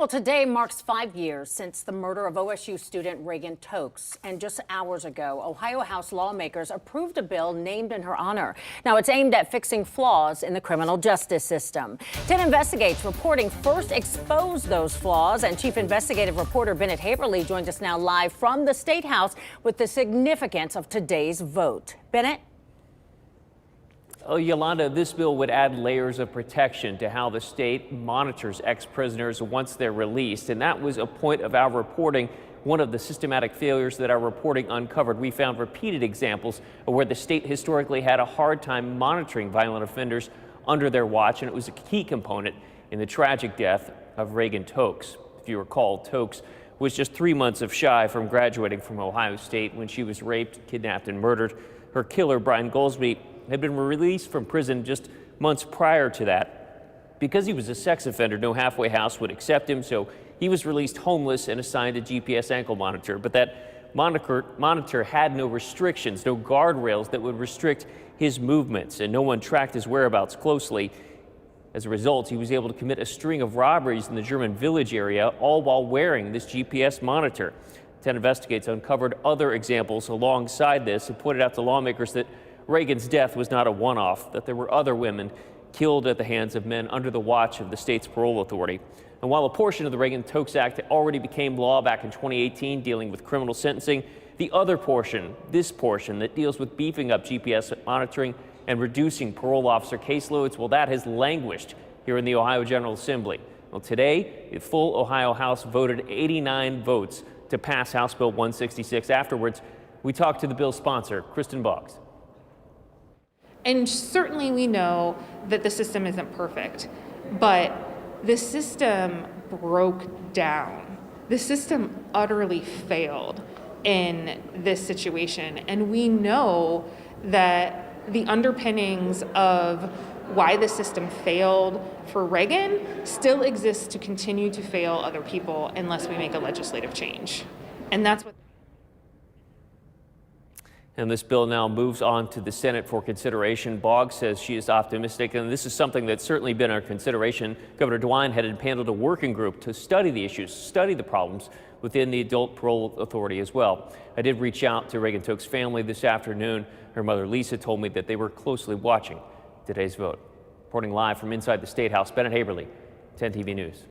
Well, today marks 5 years since the murder of OSU student Reagan Tokes. And just hours ago, Ohio House lawmakers approved a bill named in her honor. Now, it's aimed at fixing flaws in the criminal justice system. 10 Investigates reporting first exposed those flaws. And Chief Investigative Reporter Bennett Haberly joins us now live from the State House with the significance of today's vote. Bennett? Oh, Yolanda, this bill would add layers of protection to how the state monitors ex-prisoners once they're released. And that was a point of our reporting. One of the systematic failures that our reporting uncovered. We found repeated examples of where the state historically had a hard time monitoring violent offenders under their watch. And it was a key component in the tragic death of Reagan Tokes. If you recall, Tokes was just 3 months shy from graduating from Ohio State when she was raped, kidnapped, and murdered. Her killer, Brian Goldsby, had been released from prison just months prior to that. Because he was a sex offender, no halfway house would accept him, so he was released homeless and assigned a GPS ankle monitor. But that monitor had no restrictions, no guardrails that would restrict his movements, and no one tracked his whereabouts closely. As a result, he was able to commit a string of robberies in the German Village area, all while wearing this GPS monitor. 10 Investigates uncovered other examples alongside this and pointed out to lawmakers that Reagan's death was not a one-off, that there were other women killed at the hands of men under the watch of the state's parole authority. And while a portion of the Reagan Tokes Act already became law back in 2018 dealing with criminal sentencing, the other portion, this portion that deals with beefing up GPS monitoring and reducing parole officer caseloads, well, that has languished here in the Ohio General Assembly. Well, today, the full Ohio House voted 89 votes to pass House Bill 166. Afterwards, we talked to the bill's sponsor, Kristen Boggs. And certainly we know that the system isn't perfect, but the system broke down. The system utterly failed in this situation. And we know that the underpinnings of why the system failed for Reagan still exists to continue to fail other people unless we make a legislative change. And that's what. And this bill now moves on to the Senate for consideration. Boggs says she is optimistic, and this is something that's certainly been our consideration. Governor DeWine had paneled a working group to study the issues, study the problems within the adult parole authority as well. I did reach out to Reagan Tokes' family this afternoon. Her mother, Lisa, told me that they were closely watching today's vote. Reporting live from inside the State House, Bennett Haberly, 10 TV News.